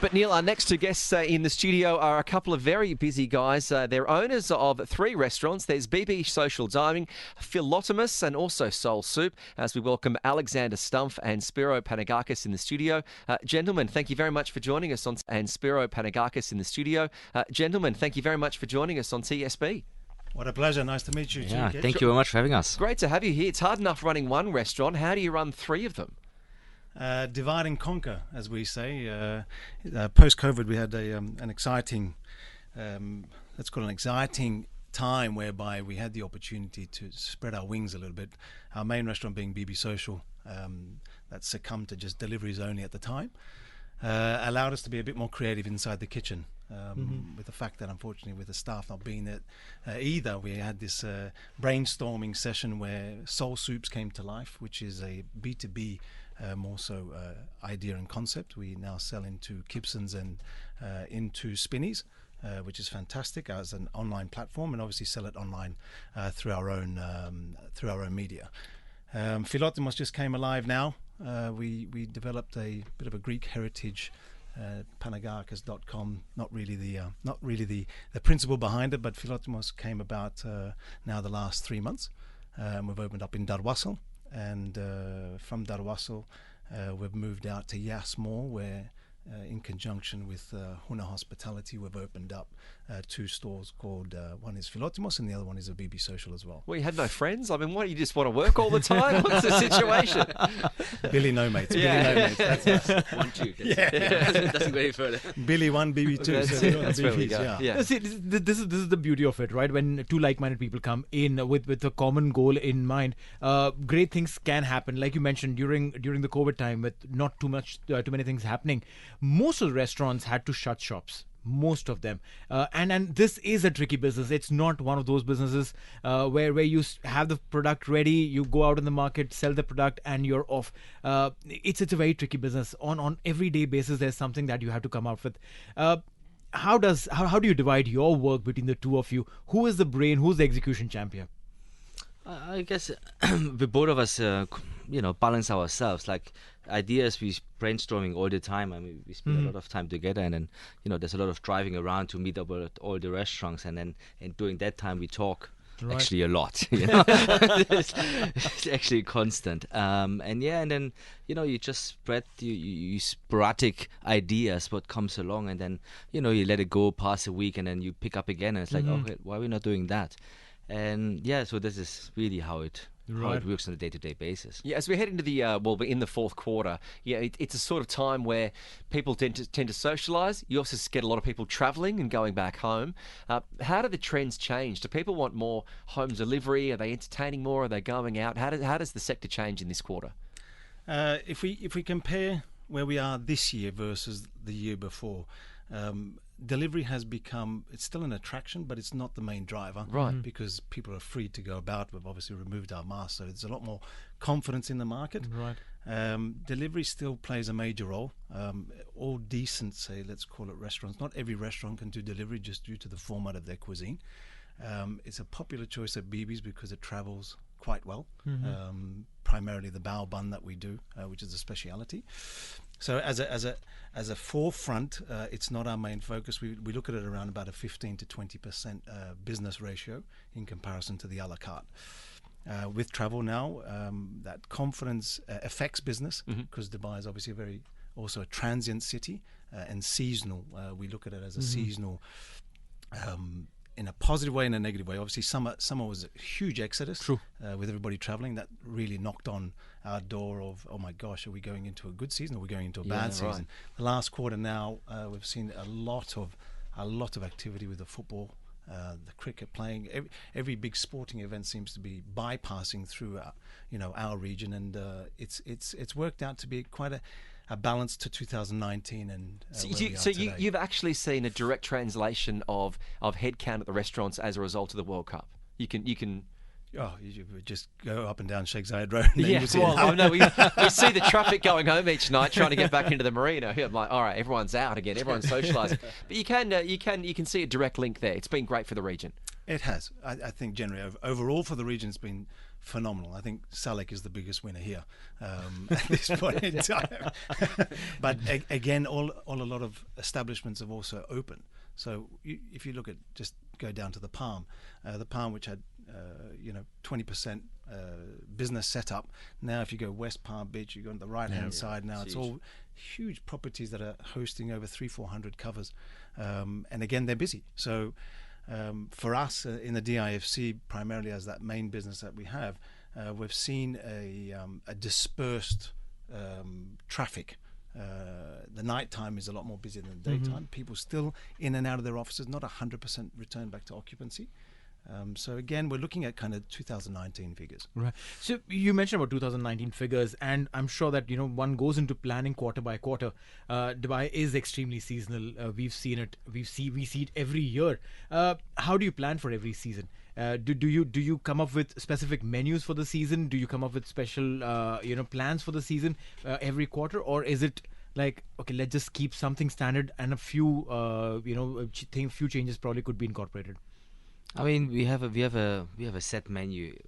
But Neil, our next two guests in the studio are a couple of very busy guys. They're owners of 3 restaurants. There's BB Social Diving, Philitomis, and also Soule Soup. As we welcome Alexander Stumpf and Spero Panagarkis in the studio. Gentlemen, thank you very much for joining us on Gentlemen, thank you very much for joining us on TSB. What a pleasure. Nice to meet you. Yeah, thank you very much for having us. Great to have you here. It's hard enough running one restaurant. How do you run 3 of them? Divide and conquer, as we say. Post-COVID, we had an exciting, let's call it an exciting time whereby we had the opportunity to spread our wings a little bit. Our main restaurant being BB Social, that succumbed to just deliveries only at the time, allowed us to be a bit more creative inside the kitchen. With the fact that unfortunately with the staff not being there either, we had this brainstorming session where Soule Soups came to life, which is a B2B more so idea and concept. We now sell into Gibsons and into Spinneys, which is fantastic as an online platform, and obviously sell it online through our own media. Philitomis just came alive now. We developed a bit of a Greek heritage. Panagarkis.com, not really the principle behind it, but Philitomis came about now the last 3 months. We've opened up in Darwassel, and from Darwassel we've moved out to Yas Mall, where in conjunction with Huna Hospitality, we've opened up 2 stores called, one is Philitomis and the other one is a BB Social as well. Well, you had no friends? I mean, what, you just want to work all the time? What's the situation? Billy no mates. Yeah. Billy no mates. That's us. 1, 2. Yeah. Doesn't go any further. Billy 1, BB 2. That's So it. That's where we BBs, go. yeah. See, this is the beauty of it, right? When 2 like-minded people come in with a common goal in mind, great things can happen. Like you mentioned, during the COVID time, with not too many things happening, most of the restaurants had to shut shops. Most of them, and this is a tricky business. It's not one of those businesses where you have the product ready, you go out in the market, sell the product, and you're off. It's a very tricky business. On everyday basis, there's something that you have to come out with. How do you divide your work between the 2 of you? Who is the brain? Who's the execution champion? I guess we both of us, balance ourselves. Like ideas, we brainstorming all the time. I mean, we spend a lot of time together, and then there's a lot of driving around to meet up at all the restaurants, and then during that time we talk. Right. Actually, a lot. It's actually constant. And then you just spread you sporadic ideas what comes along, and then you let it go past a week, and then you pick up again, and it's like, okay, why are we not doing that? And so this is really how it works on a day-to-day basis. Yeah, as we head into the we're in the 4th quarter. Yeah, it's a sort of time where people tend to socialise. You also get a lot of people travelling and going back home. How do the trends change? Do people want more home delivery? Are they entertaining more? Are they going out? How does the sector change in this quarter? If we compare where we are this year versus the year before, delivery has become, it's still an attraction, but it's not the main driver, right? Because people are free to go about. We've obviously removed our masks, so there's a lot more confidence in the market. Right. Delivery still plays a major role. All decent, say, let's call it restaurants. Not every restaurant can do delivery just due to the format of their cuisine. It's a popular choice at BB's because it travels quite well. Primarily the bao bun that we do, which is a speciality. So as a forefront, it's not our main focus. We look at it around about a 15 to 20% business ratio in comparison to the a la carte. With travel now, that confidence affects business because Dubai is obviously also a transient city and seasonal. We look at it as a seasonal. In a positive way and a negative way. Obviously, summer was a huge exodus. True. With everybody traveling. That really knocked on our door of, oh my gosh, are we going into a good season or are we going into a bad season? Right. The last quarter now, we've seen a lot of activity with the football, the cricket playing. Every big sporting event seems to be bypassing through our region, and it's worked out to be quite a balance to 2019 and you've actually seen a direct translation of headcount at the restaurants as a result of the World Cup. You can you just go up and down Sheikh Zayed Road. And yeah, well, I know we see the traffic going home each night trying to get back into the marina. I'm like, all right, everyone's out again, everyone's socialising. But you can see a direct link there. It's been great for the region. It has. I think generally overall for the region, it's been phenomenal. I think Salek is the biggest winner here at this point in time. But again, a lot of establishments have also opened. So if you look at, just go down to the Palm which had 20% business setup. Now if you go West Palm Beach, you go on the right hand side now, it's all huge properties that are hosting over 300-400 covers, and again they're busy. So for us in the DIFC, primarily as that main business that we have, we've seen a dispersed traffic. The night time is a lot more busy than the daytime. People still in and out of their offices, not 100% return back to occupancy. So again, we're looking at kind of 2019 figures. Right. So you mentioned about 2019 figures, and I'm sure that one goes into planning quarter by quarter. Dubai is extremely seasonal. We've seen it. We see it every year. How do you plan for every season? Do you come up with specific menus for the season? Do you come up with special plans for the season every quarter, or is it like, okay, let's just keep something standard and a few few changes probably could be incorporated? I mean, we have a set menu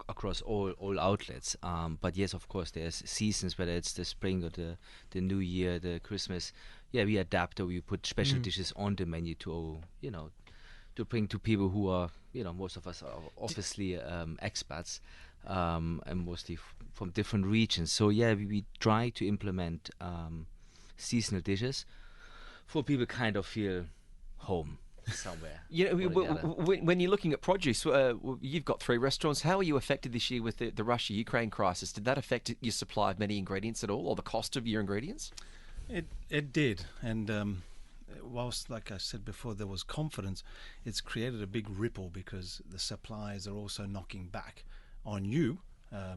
across all outlets. But yes, of course, there's seasons, whether it's the spring or the New Year, the Christmas. Yeah, we adapt, or we put special dishes on the menu to to bring to people who are most of us are obviously expats, and mostly from different regions. So yeah, we try to implement seasonal dishes for people kind of feel home somewhere. When you're looking at produce, you've got 3 restaurants. How are you affected this year with the Russia-Ukraine crisis? Did that affect your supply of many ingredients at all, or the cost of your ingredients? It did, and whilst, like I said before, there was confidence, it's created a big ripple because the suppliers are also knocking back on you,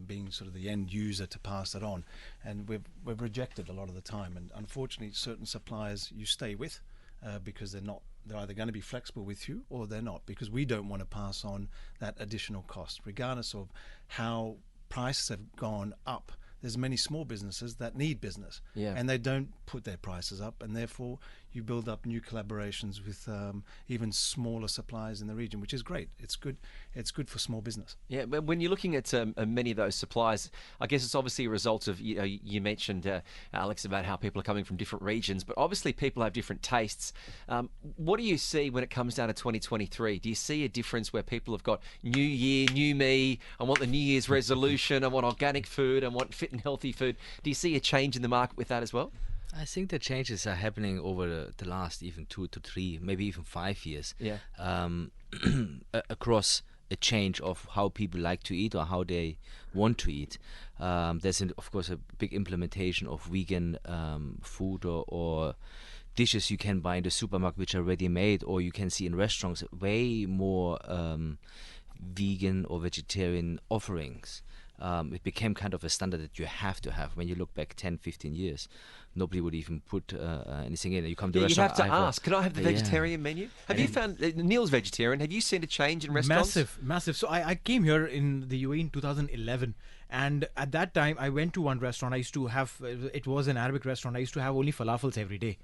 being sort of the end user, to pass it on, and we've rejected a lot of the time. And unfortunately, certain suppliers you stay with because they're either going to be flexible with you or they're not, because we don't want to pass on that additional cost, regardless of how prices have gone up. There's many small businesses that need business, and they don't put their prices up, and therefore you build up new collaborations with even smaller suppliers in the region, which is great. It's good. It's good for small business. Yeah, but when you're looking at many of those suppliers, I guess it's obviously a result of you mentioned, Alex, about how people are coming from different regions, but obviously people have different tastes. What do you see when it comes down to 2023? Do you see a difference where people have got new year, new me? I want the New Year's resolution. I want organic food. I want fit and healthy food. Do you see a change in the market with that as well? I think the changes are happening over the last even 2 to 3, maybe even 5 years. Yeah. Across a change of how people like to eat or how they want to eat. There's of course a big implementation of vegan food or dishes you can buy in the supermarket which are ready made, or you can see in restaurants way more vegan or vegetarian offerings. It became kind of a standard that you have to have. When you look back 10, 15 years, nobody would even put anything in. You come to a restaurant, you have to ask, can I have the vegetarian menu? Have you found, Neil's vegetarian, have you seen a change in restaurants? Massive. So I came here in the UAE in 2011, and at that time I went to one restaurant. I used to have, it was an Arabic restaurant, I used to have only falafels every day,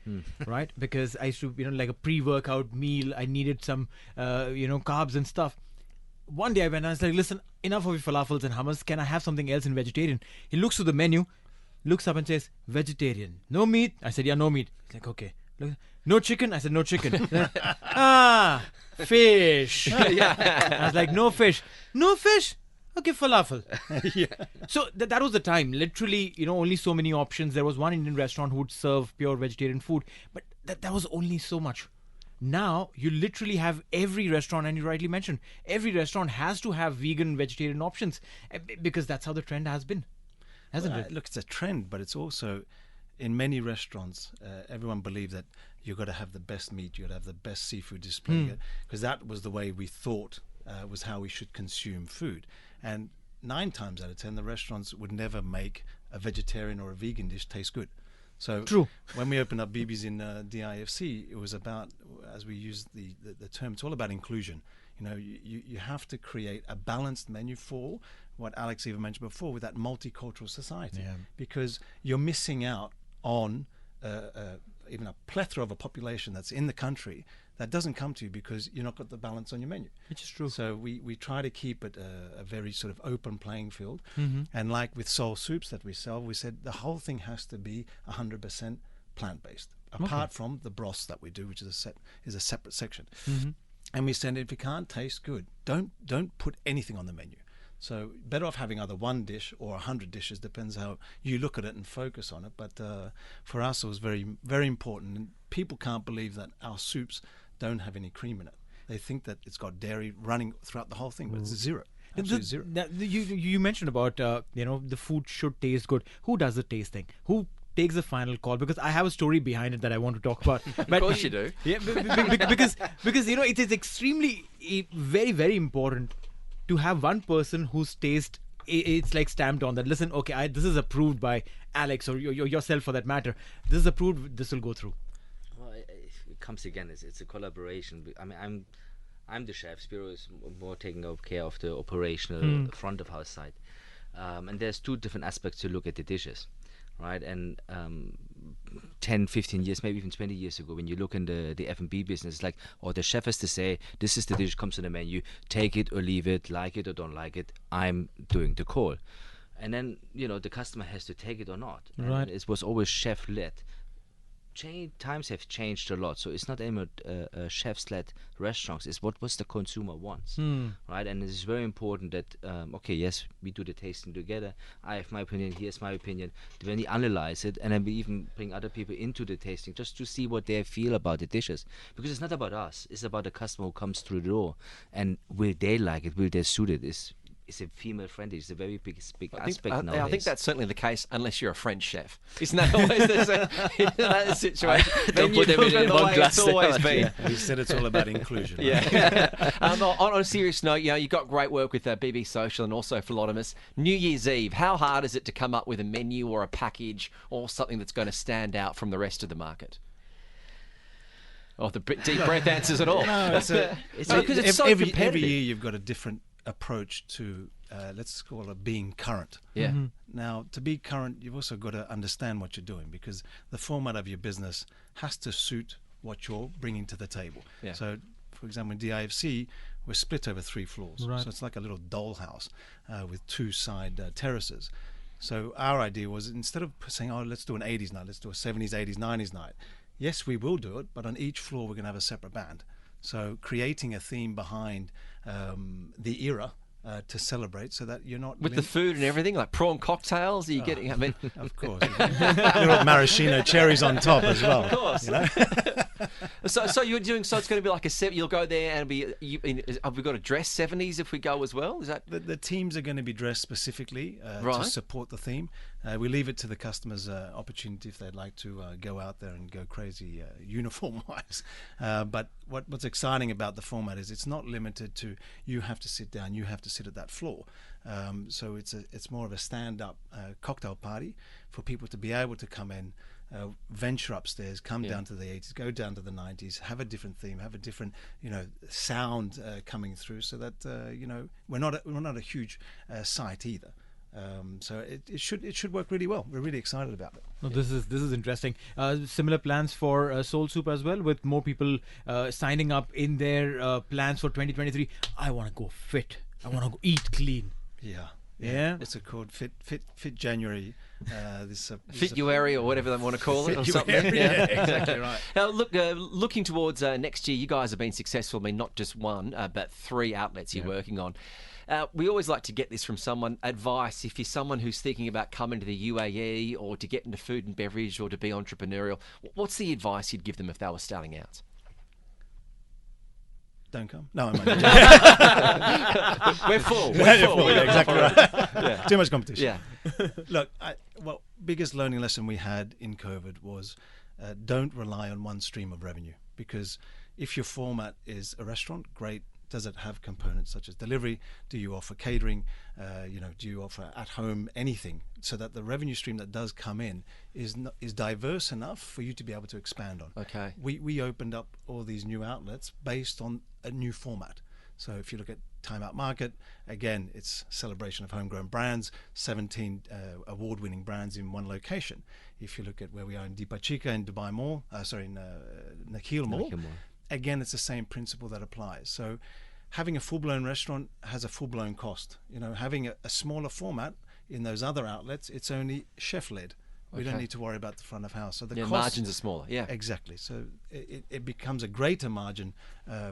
right? Because I used to, like a pre-workout meal, I needed some, carbs and stuff. One day I went and I was like, listen, enough of your falafels and hummus. Can I have something else in vegetarian? He looks to the menu, looks up and says, vegetarian. No meat? I said, yeah, no meat. He's like, okay. No chicken? I said, no chicken. Fish. I was like, no fish. No fish? Okay, falafel. So that was the time. Literally, only so many options. There was one Indian restaurant who would serve pure vegetarian food, but that was only so much. Now you literally have every restaurant, and you rightly mentioned, every restaurant has to have vegan, vegetarian options, because that's how the trend has been, hasn't it? Look, it's a trend, but it's also in many restaurants. Everyone believes that you've got to have the best meat, you've got to have the best seafood display, because that was the way we thought was how we should consume food. And 9 times out of 10, the restaurants would never make a vegetarian or a vegan dish taste good. So true. When we opened up BB's in DIFC, it was about, as we use the term, it's all about inclusion. You have to create a balanced menu for what Alex even mentioned before, with that multicultural society, because you're missing out on a even a plethora of a population that's in the country that doesn't come to you because you're not got the balance on your menu. Which is true. So we try to keep it a very sort of open playing field. Mm-hmm. And like with Soule soups that we sell, we said the whole thing has to be 100% plant-based, apart from the broths that we do, which is a separate section. Mm-hmm. And we said if it can't taste good, don't put anything on the menu. So better off having either one dish or 100 dishes, depends how you look at it and focus on it. But for us, it was very, very important. And people can't believe that our soups don't have any cream in it. They think that it's got dairy running throughout the whole thing, but it's zero. Absolutely zero. You mentioned about the food should taste good. Who does the tasting? Who takes the final call? Because I have a story behind it that I want to talk about. Of course you do. Yeah, because it is extremely very, very important to have one person whose taste it's like stamped on that. Listen, okay, this is approved by Alex or yourself for that matter. This is approved. This will go through. Well, it comes again. It's a collaboration. I mean, I'm the chef. Spero is more taking care of the operational front of house side. And there's two different aspects to look at the dishes, right? And 10, 15 years, maybe even 20 years ago, when you look in the F&B business, it's like, the chef has to say, this is the dish, comes on the menu, take it or leave it, like it or don't like it, I'm doing the call. And then, the customer has to take it or not. Right. And it was always chef-led. Times have changed a lot, so it's not anymore chefs-led restaurants. It's what the consumer wants, right? And it is very important that yes, we do the tasting together. I have my opinion. Here's my opinion. Then we analyze it, and then we even bring other people into the tasting just to see what they feel about the dishes. Because it's not about us; it's about the customer who comes through the door, and will they like it? Will they suit it? It's a female friendly. It's a very big aspect nowadays. I think that's certainly the case, unless you're a French chef. Isn't that always the situation? Don't put them in one glass. It's always been. Yeah. We said it's all about inclusion. Right? Yeah. On a serious note, you've got great work with BB Soci and also Philitomis. New Year's Eve, how hard is it to come up with a menu or a package or something that's going to stand out from the rest of the market? Oh, the deep breath answers it all. No, because it's so competitive. Every year you've got a different approach to let's call it being current. Yeah. Mm-hmm. Now, to be current, you've also got to understand what you're doing, because the format of your business has to suit what you're bringing to the table. Yeah. So, for example, in DIFC, we're split over 3 floors. Right. So it's like a little dollhouse with 2 side terraces. So our idea was, instead of saying, let's do an 80s night, let's do a 70s, 80s, 90s night. Yes, we will do it, but on each floor we're going to have a separate band. So creating a theme behind the era to celebrate, so that you're not with the food and everything, like prawn cocktails. Are you getting? I mean, of course, little maraschino cherries on top as well. Of course. So you're doing. So it's going to be like a. You'll go there and have we got to dress 70s if we go as well? Is that the teams are going to be dressed specifically right. to support the theme. We leave it to the customers' opportunity if they'd like to go out there and go crazy uniform-wise. But what's exciting about the format is it's not limited to you have to sit down, you have to sit at that floor. So it's more of a stand-up cocktail party for people to be able to come in, venture upstairs, come down to the 80s, go down to the 90s, have a different theme, have a different sound coming through, so that we're not a huge site either. So it should work really well. We're really excited about it. No, this is interesting. Similar plans for Soule Soup as well, with more people signing up in their plans for 2023. I want to go fit. I want to go eat clean. Yeah. It's called Fit January. Fituary or whatever they want to call it, or something. Yeah, exactly right. Now, looking towards next year, you guys have been successful. I mean, not just one, but 3 outlets you're working on. We always like to get this from someone, advice, if you're someone who's thinking about coming to the UAE or to get into food and beverage or to be entrepreneurial. What's the advice you'd give them if they were starting out? Don't come. No, I'm not. We're full. Yeah, exactly right. Too much competition. Yeah. Look, biggest learning lesson we had in COVID was don't rely on one stream of revenue, because if your format is a restaurant, great. Does it have components such as delivery? Do you offer catering? Do you offer at home anything, so that the revenue stream that does come in is diverse enough for you to be able to expand on? Okay. We opened up all these new outlets based on a new format. So if you look at Time Out Market, again, it's celebration of homegrown brands, 17 award-winning brands in one location. If you look at where we are in Dipachika in Dubai Mall, in Neeil Mall, again, it's the same principle that applies. So having a full-blown restaurant has a full-blown cost. Having a smaller format in those other outlets, it's only chef-led. We don't need to worry about the front of house. So the costs, margins are smaller. Yeah, exactly. So it becomes a greater margin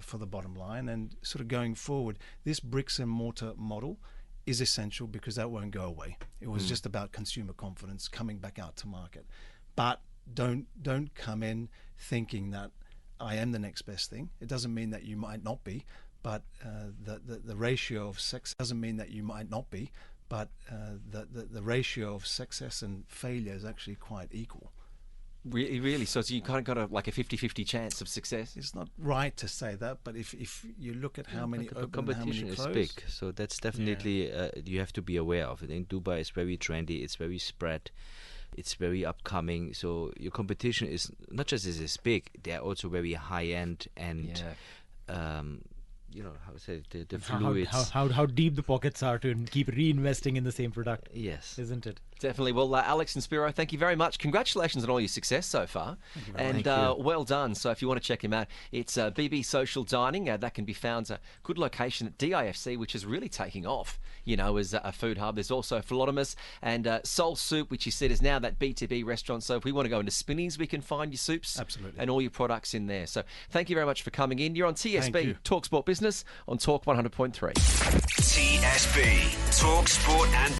for the bottom line. And sort of going forward, this bricks and mortar model is essential because that won't go away. It was just about consumer confidence coming back out to market. But don't come in thinking that I am the next best thing. It doesn't mean that you might not be, but the ratio of sex doesn't mean that you might not be. But the ratio of success and failure is actually quite equal. Really? So you kind of got a 50-50 chance of success? It's not right to say that, but if you look at how many open and how many close... Competition is big, so that's definitely you have to be aware of it. In Dubai, it's very trendy, it's very spread, it's very upcoming. So your competition is not just is big, they're also very high-end and... how to say the fluids. How deep the pockets are to keep reinvesting in the same product. Yes. Isn't it? Definitely. Well, Alex and Spero, thank you very much. Congratulations on all your success so far. Thank you. Well done. So if you want to check him out, it's BB Social Dining. That can be found a good location at DIFC, which is really taking off, as a food hub. There's also Philitomis and Soule Soup, which you said is now that B2B restaurant. So if we want to go into Spinneys, we can find your soups. Absolutely. And all your products in there. So thank you very much for coming in. You're on TSB, Talk Sport Business, on Talk 100.3. TSB, Talk Sport and